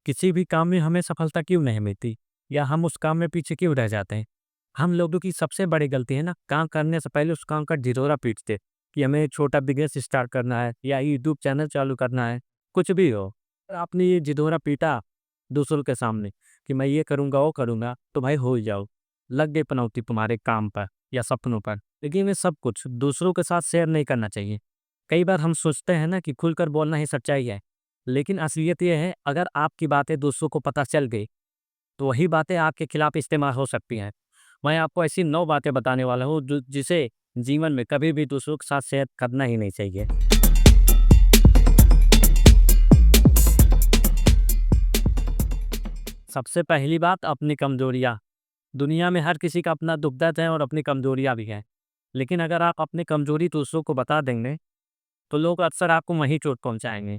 किसी भी काम में हमें सफलता क्यों नहीं मिलती या हम उस काम में पीछे क्यों रह जाते हैं? हम लोगों की सबसे बड़ी गलती है ना, काम करने से पहले उस काम का ढिंढोरा पीटते कि हमें छोटा बिज़नेस स्टार्ट करना है या यूट्यूब चैनल चालू करना है, कुछ भी हो। आपने ये ढिंढोरा पीटा दूसरों के सामने कि मैं ये करूँगा, वो करूँगा, तो भाई हो ही जाओ। लग गई पनौती तुम्हारे काम पर या सपनों पर। लेकिन ये सब कुछ दूसरों के साथ शेयर नहीं करना चाहिए। कई बार हम सोचते हैं ना कि खुलकर बोलना ही सच्चाई है, लेकिन असलियत ये है अगर आपकी बातें दूसरों को पता चल गई, तो वही बातें आपके खिलाफ इस्तेमाल हो सकती हैं। मैं आपको ऐसी 9 बातें बताने वाला हूँ जो जिसे जीवन में कभी भी दूसरों के साथ शेयर करना ही नहीं चाहिए। सबसे पहली बात अपनी कमज़ोरियाँ। दुनिया में हर किसी का अपना दुःख दर्द है और अपनी कमज़ोरियाँ भी हैं। लेकिन अगर आप अपनी कमज़ोरी दूसरों को बता देंगे, तो लोग अक्सर आपको वहीं चोट पहुँचाएँगे।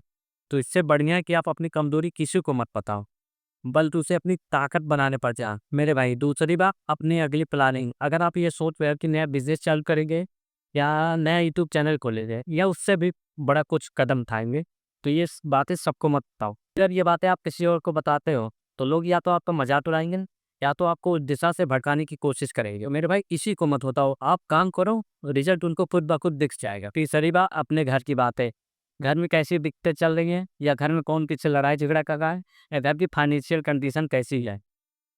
तो इससे बढ़िया है कि आप अपनी कमज़ोरी किसी को मत बताओ, बल्कि उसे अपनी ताकत बनाने पर जाएँ। मेरे भाई, दूसरी बात अपनी अगली प्लानिंग। अगर आप ये सोच रहे हो कि नया बिज़नेस चालू करेंगे या नया यूट्यूब चैनल खोलेंगे या उससे भी बड़ा कुछ कदम उठाएँगे, तो ये बातें सबको मत बताओ। अगर ये बातें आप किसी और को बताते हो, तो लोग या तो आपका मज़ाक उड़ाएँगे या तो आपको उस दिशा से भटकाने की कोशिश करेंगे। मेरे भाई, किसी को मत बताओ, आप काम करो, रिज़ल्ट उनको खुद ब खुद दिख जाएगा। तीसरी बात अपने घर की बात है। घर में कैसी दिक्कतें चल रही हैं या घर में कौन किससे लड़ाई झगड़ा कर रहा है या घर की फाइनेंशियल कंडीशन कैसी है।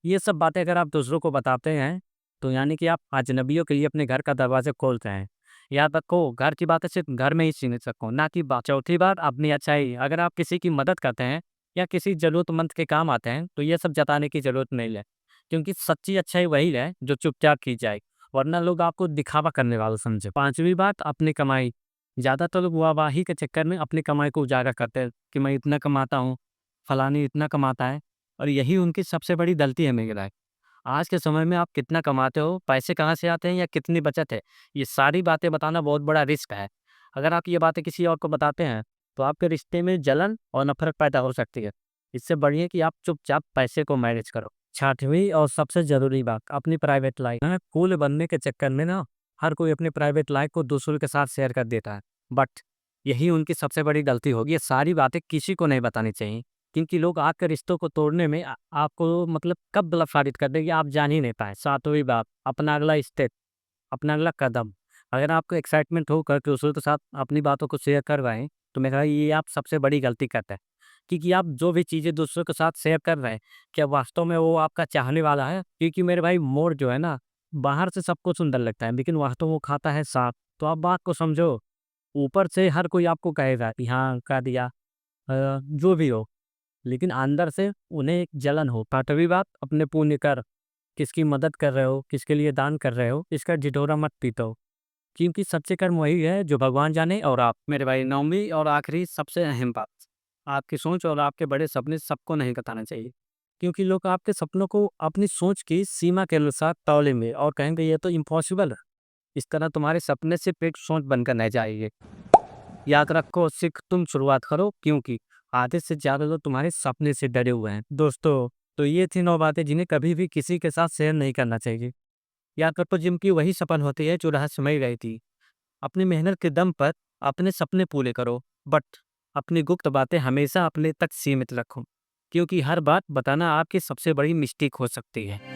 ये सब बातें अगर आप दूसरों को बताते हैं, तो यानी कि आप अजनबियों के लिए अपने घर का दरवाज़ा खोलते हैं। याद रखो, घर की बातें सिर्फ़ घर में ही सीमित रखो, ना कि बा चौथी बात अपनी अच्छाई। अगर आप किसी की मदद करते हैं या किसी ज़रूरतमंद के काम आते हैं, तो ये सब जताने की ज़रूरत नहीं है। क्योंकि सच्ची अच्छाई वही है जो चुपचाप की जाए, वरना लोग आपको दिखावा करने वाला समझे। पाँचवीं बात अपनी कमाई। ज़्यादातर लोग वाहवाही के चक्कर में अपनी कमाई को उजागर करते हैं कि मैं इतना कमाता हूँ, फलानी इतना कमाता है, और यही उनकी सबसे बड़ी गलती है मेरी राय। आज के समय में आप कितना कमाते हो, पैसे कहाँ से आते हैं या कितनी बचत है, ये सारी बातें बताना बहुत बड़ा रिस्क है। अगर आप ये बातें किसी और को बताते हैं, तो आपके रिश्ते में जलन और नफ़रत पैदा हो सकती है। इससे बढ़िया है कि आप चुपचाप पैसे को मैनेज करो। छठवीं और सबसे ज़रूरी बात, अपनी प्राइवेट लाइफ़। कूल बनने के चक्कर में ना, हर कोई अपनी प्राइवेट लाइफ़ को दूसरों के साथ शेयर कर देता है। बट यही उनकी सबसे बड़ी गलती होगी। ये सारी बातें किसी को नहीं बतानी चाहिए, क्योंकि लोग आपके रिश्तों को तोड़ने में आपको मतलब कब गलत साबित कर देंगे आप जान ही नहीं पाए। सातवीं बात, अपना अगला स्टेप, अपना अगला कदम। अगर आपको एक्साइटमेंट हो कर दूसरों के साथ अपनी बातों को शेयर कर रहे हैं, तो मेरा ये आप सबसे बड़ी गलती करते हैं। क्योंकि आप जो भी चीज़ें दूसरों के साथ शेयर कर रहे हैं, क्या वास्तव में वो आपका चाहने वाला है? क्योंकि मेरे भाई, मोर जो है ना, बाहर से सबको सुंदर लगता है, लेकिन वास्तव में वो खाता है सांप। तो आप बात को समझो। ऊपर से हर कोई आपको कहेगा कि हाँ, कर दिया, जो भी हो, लेकिन अंदर से उन्हें एक जलन हो। पाँचवीं बात, अपने पुण्य कर। किसकी मदद कर रहे हो, किसके लिए दान कर रहे हो, इसका ढिढोरा मत पीटो। क्योंकि सच्चे कर्म वही है जो भगवान जाने और आप। मेरे भाई, 9वीं और आखिरी सबसे अहम बात, आपकी सोच और आपके बड़े सपने सबको नहीं बताना चाहिए। क्योंकि लोग आपके सपनों को अपनी सोच की सीमा के अनुसार तौलेंगे और कहेंगे ये तो इम्पॉसिबल है। इस तरह तुम्हारे सपने सिर्फ एक सोच बनकर रह जाएगी। याद रखो, सिर्फ तुम शुरुआत करो, क्योंकि आधे से ज़्यादा लोग तुम्हारे सपने से डरे हुए हैं। दोस्तों, तो ये थी 9 बातें जिन्हें कभी भी किसी के साथ शेयर नहीं करना चाहिए। याद रखो, जिनकी वही सफल होती है जो रहस्यमयी रहती। अपनी मेहनत के दम पर अपने सपने पूरे करो, बट अपनी गुप्त बातें हमेशा अपने तक सीमित रखो, क्योंकि हर बात बताना आपकी सबसे बड़ी मिस्टेक हो सकती है।